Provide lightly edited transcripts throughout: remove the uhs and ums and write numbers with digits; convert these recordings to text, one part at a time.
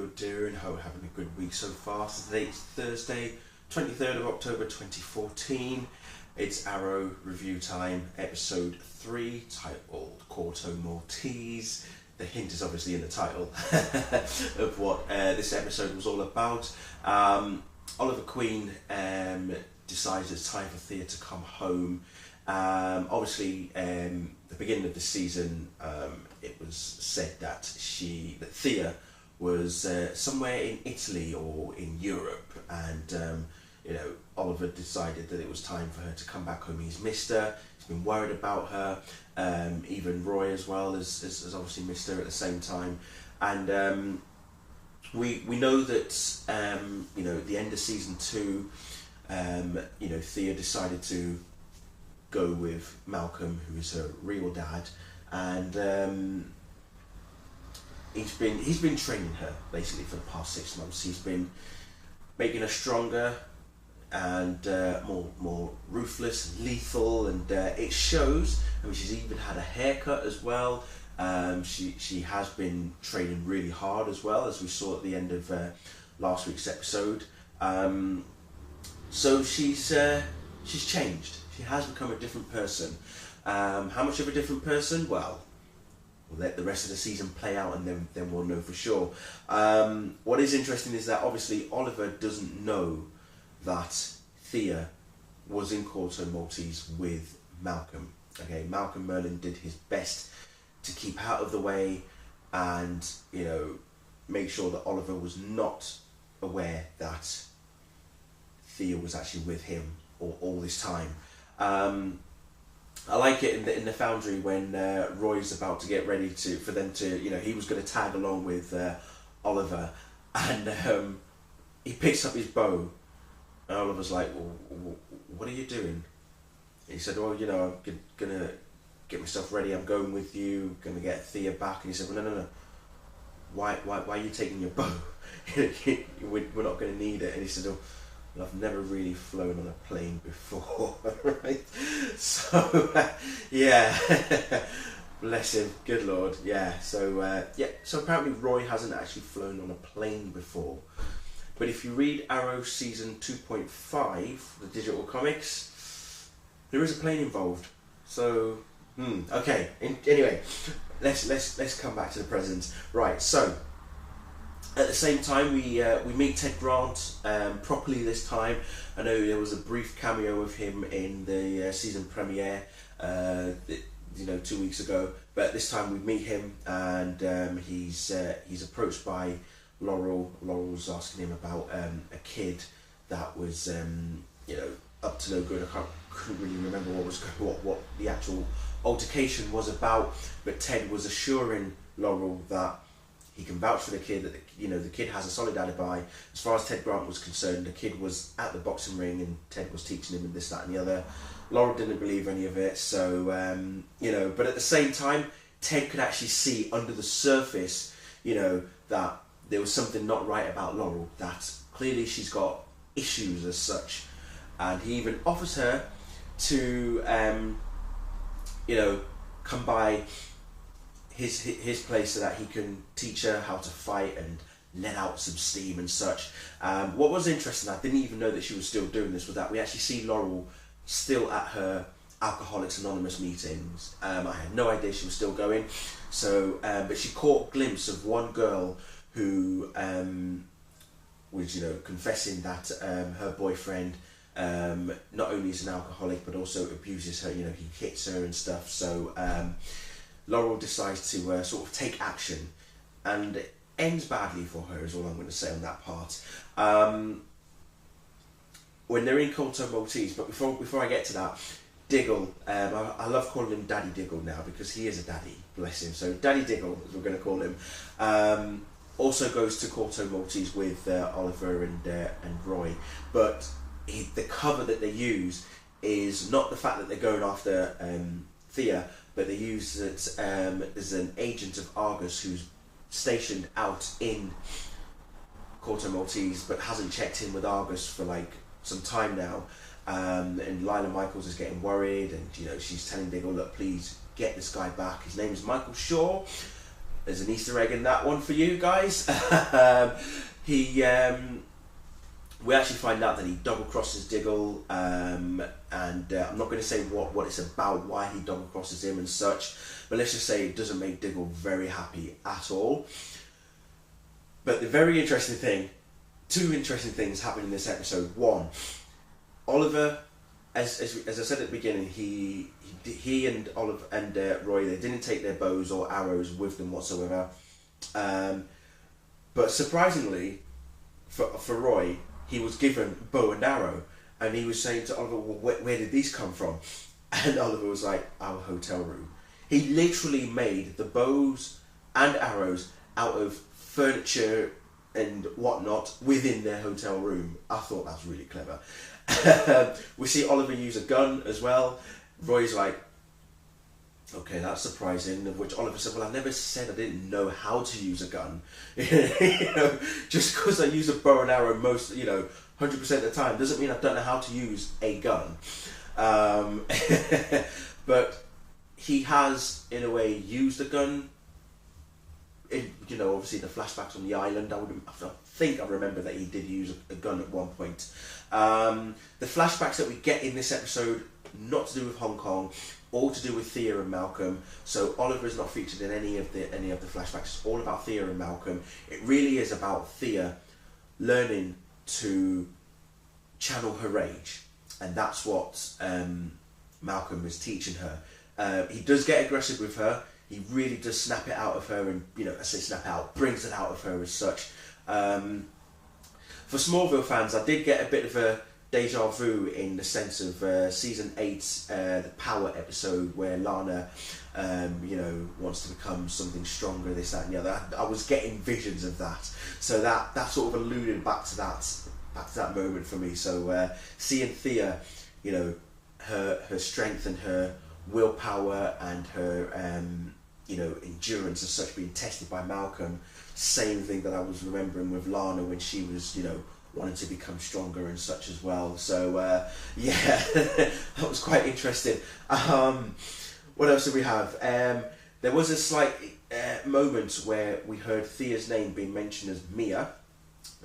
you're doing. Hope you're having a good week so far. So today is Thursday, 23rd of October 2014. It's Arrow review time, episode 3, titled Corto Maltese. The hint is obviously in the title of what this episode was all about. Oliver Queen decides it's time for Thea to come home. Obviously, the beginning of the season, it was said that Thea was somewhere in Italy or in Europe, and Oliver decided that it was time for her to come back home. He's missed her. He's been worried about her. Even Roy as well has obviously missed her at the same time, and we know that at the end of season 2, Thea decided to go with Malcolm, who is her real dad, and he's been training her basically for the past 6 months. He's been making her stronger and more ruthless, lethal, and it shows. I mean, she's even had a haircut as well. She has been training really hard as well, as we saw at the end of last week's episode. So she's changed. She has become a different person. How much of a different person? Well, we'll let the rest of the season play out, and then we'll know for sure. What is interesting is that obviously Oliver doesn't know that Thea was in Corto Maltese with Malcolm. Okay, Malcolm Merlin did his best to keep out of the way and make sure that Oliver was not aware that Thea was actually with him all this time. I like it in the Foundry when Roy's about to get ready for them to, he was going to tag along with Oliver, and he picks up his bow, and Oliver's like, well, what are you doing? And he said, well, I'm gonna get myself ready, I'm going with you, gonna get Thea back. And he said, well, no, why are you taking your bow? We're not gonna need it. And he said, well, I've never really flown on a plane before, right? So, yeah, bless him, good Lord, yeah. So, so apparently Roy hasn't actually flown on a plane before. But if you read Arrow Season 2.5, the digital comics, there is a plane involved. So, okay, anyway, let's come back to the present. Right, so, at the same time, we meet Ted Grant properly this time. I know there was a brief cameo of him in the season premiere, 2 weeks ago. But this time we meet him, and he's approached by Laurel. Laurel's asking him about a kid that was up to no good. I couldn't really remember what the actual altercation was about. But Ted was assuring Laurel that he can vouch for the kid, that the kid has a solid alibi. As far as Ted Grant was concerned, the kid was at the boxing ring and Ted was teaching him and this, that and the other. Laurel didn't believe any of it, so, but at the same time, Ted could actually see under the surface, that there was something not right about Laurel, that clearly she's got issues as such. And he even offers her to, come by his place so that he can teach her how to fight and let out some steam and such. What was interesting, I didn't even know that she was still doing this, was that we actually see Laurel still at her Alcoholics Anonymous meetings. I had no idea she was still going. So, but she caught a glimpse of one girl who was, confessing that her boyfriend not only is an alcoholic but also abuses her. He hits her and stuff. So Laurel decides to sort of take action, and it ends badly for her, is all I'm going to say on that part. When they're in Corto Maltese, but before I get to that, Diggle, I love calling him Daddy Diggle now because he is a daddy, bless him. So Daddy Diggle, as we're going to call him, also goes to Corto Maltese with Oliver and Roy, but the cover that they use is not the fact that they're going after Thea, but they use that there's an agent of Argus who's stationed out in Corto Maltese but hasn't checked in with Argus for like some time now, and Lila Michaels is getting worried, and she's telling Diggle, look, please get this guy back. His name is Michael Shaw. there's an Easter egg in that one for you guys. he we actually find out that he double crosses Diggle, and I'm not going to say what it's about, why he double crosses him and such, but let's just say it doesn't make Diggle very happy at all. But the very interesting thing, two interesting things happen in this episode. One, Oliver, as I said at the beginning, he and Oliver and Roy, they didn't take their bows or arrows with them whatsoever. But surprisingly, for Roy, he was given bow and arrow, and he was saying to Oliver, well, where did these come from? And Oliver was like, our hotel room. He literally made the bows and arrows out of furniture and whatnot within their hotel room. I thought that was really clever. We see Oliver use a gun as well. Roy's like, okay, that's surprising. Of which Oliver said, well, I never said I didn't know how to use a gun. Just because I use a bow and arrow 100% of the time doesn't mean I don't know how to use a gun. But he has, in a way, used a gun. Obviously the flashbacks on the island, I think I remember that he did use a gun at one point. The flashbacks that we get in this episode, not to do with Hong Kong, all to do with Thea and Malcolm. So Oliver is not featured in any of the flashbacks. It's all about Thea and Malcolm. It really is about Thea learning to channel her rage, and that's what Malcolm is teaching her. He does get aggressive with her. He really does snap it out of her, and I say snap out, brings it out of her as such. For Smallville fans, I did get a bit of a deja vu in the sense of season 8, the Power episode where Lana, wants to become something stronger, this, that, and the other. I was getting visions of that, so that sort of alluded back to that moment for me. So seeing Thea, her strength and her willpower and her endurance as such being tested by Malcolm, same thing that I was remembering with Lana when she was wanting to become stronger and such as well. So that was quite interesting. What else do we have? There was a slight moment where we heard Thea's name being mentioned as Mia.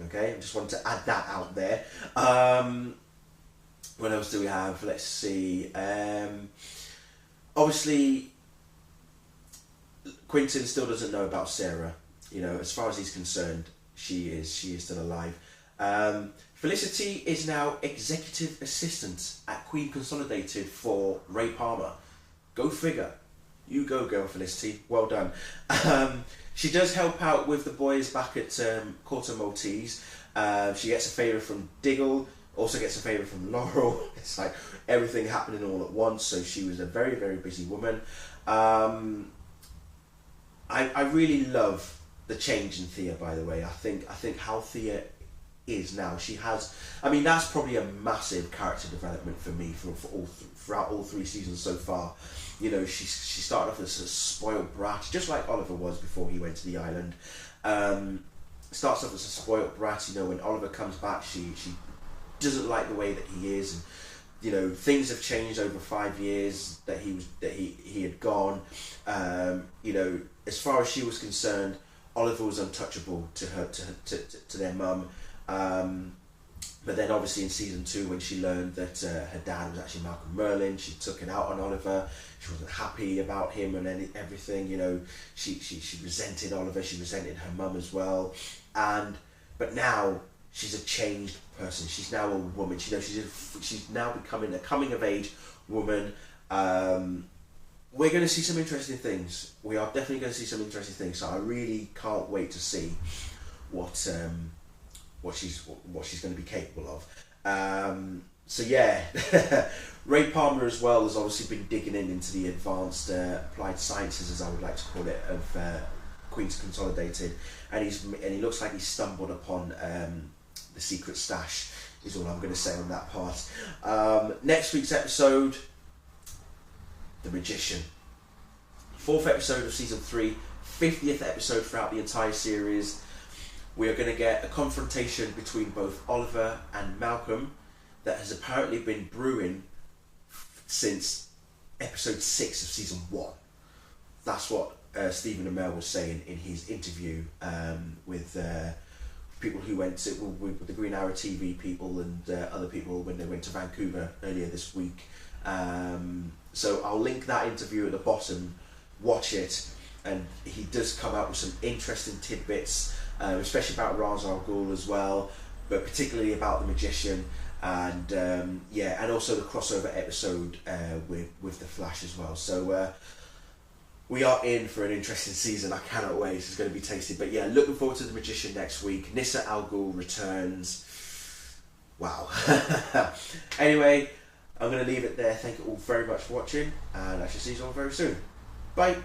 Okay, I just wanted to add that out there. What else do we have? Let's see. Obviously, Quentin still doesn't know about Sarah. As far as he's concerned, she is still alive. Felicity is now executive assistant at Queen Consolidated for Ray Palmer. Go figure. You go, girl, Felicity. Well done. She does help out with the boys back at Corto Maltese. She gets a favour from Diggle, also gets a favour from Laurel. It's like everything happening all at once, so she was a very, very busy woman. I really love the change in Thea, by the way. I think how Thea is now. She has, that's probably a massive character development for me throughout all 3 seasons so far. She started off as a spoiled brat, just like Oliver was before he went to the island. Starts off as a spoiled brat. When Oliver comes back, she doesn't like the way that he is, and things have changed over 5 years that he had gone. As far as she was concerned, Oliver was untouchable to her, to their mum. But then obviously in season 2, when she learned that her dad was actually Malcolm Merlyn, she took it out on Oliver. She wasn't happy about him and everything. She resented Oliver. She resented her mum as well. But now she's a changed person. She's now a woman. She's now becoming a coming of age woman. We're going to see some interesting things. We are definitely going to see some interesting things. So I really can't wait to see what she's going to be capable of. Ray Palmer as well has obviously been digging into the advanced applied sciences, as I would like to call it, of Queen's Consolidated, and he looks like he's stumbled upon the secret stash. Is all I'm going to say on that part. Next week's episode, The Magician. 4th episode of season 3, 50th episode throughout the entire series. We are going to get a confrontation between both Oliver and Malcolm that has apparently been brewing since episode 6 of season 1. That's what Stephen Amell was saying in his interview with people who went to with the Green Arrow TV people and other people when they went to Vancouver earlier this week. So I'll link that interview at the bottom. Watch it, and he does come out with some interesting tidbits, especially about Ra's al Ghul as well, but particularly about the Magician, and and also the crossover episode with the Flash as well. So we are in for an interesting season. I cannot wait. It's going to be tasty. But yeah, looking forward to the Magician next week. Nyssa Al Ghul returns. Wow. Anyway, I'm going to leave it there. Thank you all very much for watching, and I shall see you all very soon. Bye.